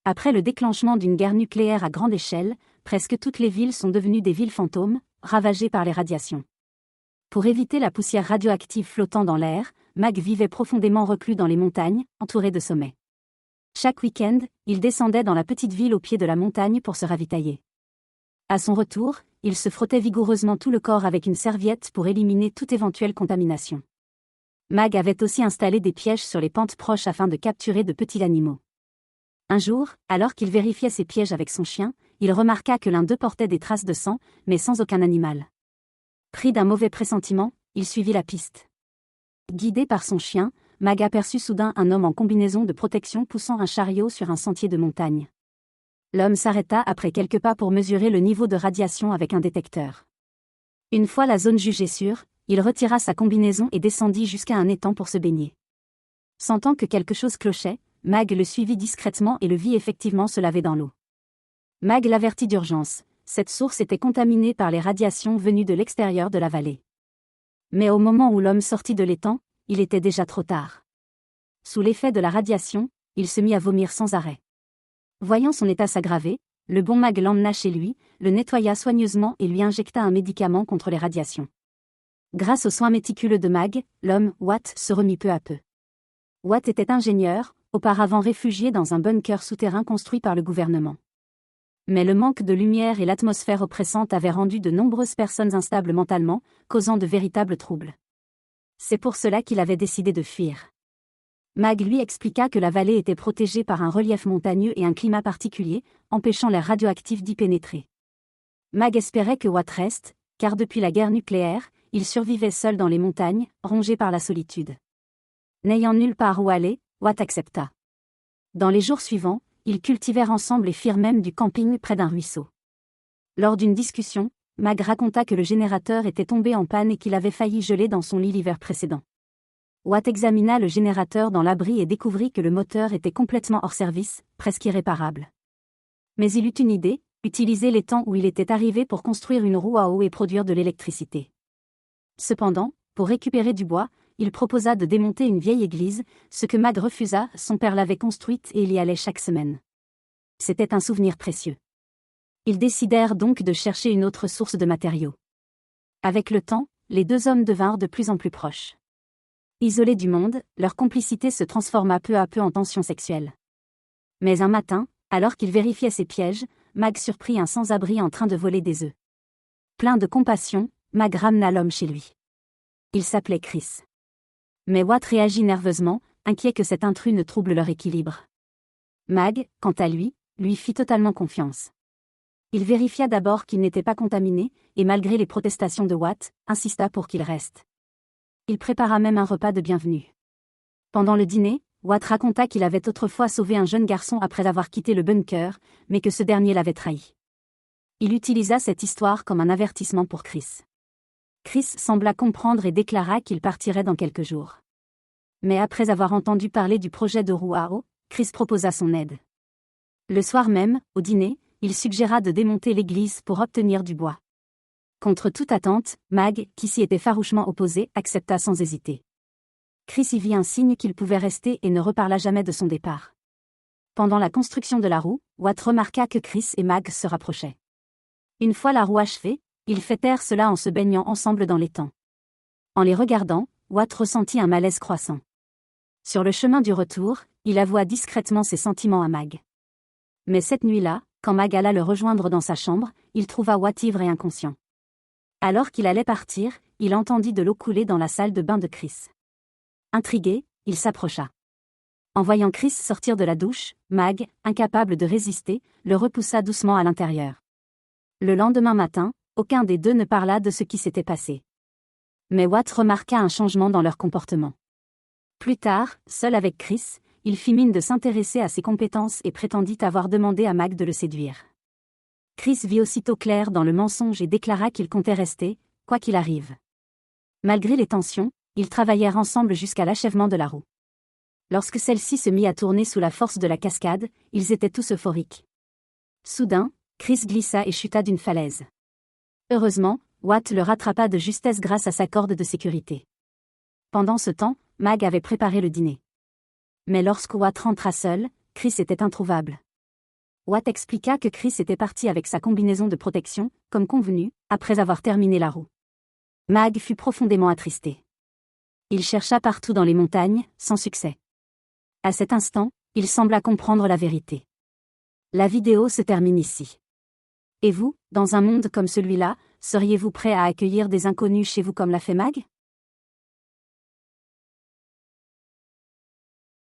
Après le déclenchement d'une guerre nucléaire à grande échelle, presque toutes les villes sont devenues des villes fantômes, ravagées par les radiations. Pour éviter la poussière radioactive flottant dans l'air, Mag vivait profondément reclus dans les montagnes, entouré de sommets. Chaque week-end, il descendait dans la petite ville au pied de la montagne pour se ravitailler. À son retour, il se frottait vigoureusement tout le corps avec une serviette pour éliminer toute éventuelle contamination. Mag avait aussi installé des pièges sur les pentes proches afin de capturer de petits animaux. Un jour, alors qu'il vérifiait ses pièges avec son chien, il remarqua que l'un d'eux portait des traces de sang, mais sans aucun animal. Pris d'un mauvais pressentiment, il suivit la piste. Guidé par son chien, Mag aperçut soudain un homme en combinaison de protection poussant un chariot sur un sentier de montagne. L'homme s'arrêta après quelques pas pour mesurer le niveau de radiation avec un détecteur. Une fois la zone jugée sûre, il retira sa combinaison et descendit jusqu'à un étang pour se baigner. Sentant que quelque chose clochait, Mag le suivit discrètement et le vit effectivement se laver dans l'eau. Mag l'avertit d'urgence, cette source était contaminée par les radiations venues de l'extérieur de la vallée. Mais au moment où l'homme sortit de l'étang, il était déjà trop tard. Sous l'effet de la radiation, il se mit à vomir sans arrêt. Voyant son état s'aggraver, le bon Mag l'emmena chez lui, le nettoya soigneusement et lui injecta un médicament contre les radiations. Grâce aux soins méticuleux de Mag, l'homme, Watt, se remit peu à peu. Watt était ingénieur, auparavant réfugié dans un bunker souterrain construit par le gouvernement. Mais le manque de lumière et l'atmosphère oppressante avaient rendu de nombreuses personnes instables mentalement, causant de véritables troubles. C'est pour cela qu'il avait décidé de fuir. Mag lui expliqua que la vallée était protégée par un relief montagneux et un climat particulier, empêchant l'air radioactif d'y pénétrer. Mag espérait que Watt reste, car depuis la guerre nucléaire, il survivait seul dans les montagnes, rongé par la solitude. N'ayant nulle part où aller, Watt accepta. Dans les jours suivants, ils cultivèrent ensemble et firent même du camping près d'un ruisseau. Lors d'une discussion, Mag raconta que le générateur était tombé en panne et qu'il avait failli geler dans son lit l'hiver précédent. Watt examina le générateur dans l'abri et découvrit que le moteur était complètement hors service, presque irréparable. Mais il eut une idée, utiliser l'étang où il était arrivé pour construire une roue à eau et produire de l'électricité. Cependant, pour récupérer du bois, il proposa de démonter une vieille église, ce que Mag refusa, son père l'avait construite et il y allait chaque semaine. C'était un souvenir précieux. Ils décidèrent donc de chercher une autre source de matériaux. Avec le temps, les deux hommes devinrent de plus en plus proches. Isolés du monde, leur complicité se transforma peu à peu en tension sexuelle. Mais un matin, alors qu'il vérifiait ses pièges, Mag surprit un sans-abri en train de voler des œufs. Plein de compassion, Mag ramena l'homme chez lui. Il s'appelait Chris. Mais Watt réagit nerveusement, inquiet que cet intrus ne trouble leur équilibre. Mag, quant à lui fit totalement confiance. Il vérifia d'abord qu'il n'était pas contaminé, et malgré les protestations de Watt, insista pour qu'il reste. Il prépara même un repas de bienvenue. Pendant le dîner, Watt raconta qu'il avait autrefois sauvé un jeune garçon après avoir quitté le bunker, mais que ce dernier l'avait trahi. Il utilisa cette histoire comme un avertissement pour Chris. Chris sembla comprendre et déclara qu'il partirait dans quelques jours. Mais après avoir entendu parler du projet de roue à eau, Chris proposa son aide. Le soir même, au dîner, il suggéra de démonter l'église pour obtenir du bois. Contre toute attente, Mag, qui s'y était farouchement opposé, accepta sans hésiter. Chris y vit un signe qu'il pouvait rester et ne reparla jamais de son départ. Pendant la construction de la roue, Watt remarqua que Chris et Mag se rapprochaient. Une fois la roue achevée, ils fêtèrent cela en se baignant ensemble dans l'étang. En les regardant, Watt ressentit un malaise croissant. Sur le chemin du retour, il avoua discrètement ses sentiments à Mag. Mais cette nuit-là, quand Mag alla le rejoindre dans sa chambre, il trouva Watt ivre et inconscient. Alors qu'il allait partir, il entendit de l'eau couler dans la salle de bain de Chris. Intrigué, il s'approcha. En voyant Chris sortir de la douche, Mag, incapable de résister, le repoussa doucement à l'intérieur. Le lendemain matin, aucun des deux ne parla de ce qui s'était passé. Mais Watt remarqua un changement dans leur comportement. Plus tard, seul avec Chris, il fit mine de s'intéresser à ses compétences et prétendit avoir demandé à Mag de le séduire. Chris vit aussitôt clair dans le mensonge et déclara qu'il comptait rester, quoi qu'il arrive. Malgré les tensions, ils travaillèrent ensemble jusqu'à l'achèvement de la roue. Lorsque celle-ci se mit à tourner sous la force de la cascade, ils étaient tous euphoriques. Soudain, Chris glissa et chuta d'une falaise. Heureusement, Watt le rattrapa de justesse grâce à sa corde de sécurité. Pendant ce temps, Mag avait préparé le dîner. Mais lorsque Watt rentra seul, Chris était introuvable. Watt expliqua que Chris était parti avec sa combinaison de protection, comme convenu, après avoir terminé la roue. Mag fut profondément attristé. Il chercha partout dans les montagnes, sans succès. À cet instant, il sembla comprendre la vérité. La vidéo se termine ici. Et vous, dans un monde comme celui-là, seriez-vous prêt à accueillir des inconnus chez vous comme l'a fait Mag ?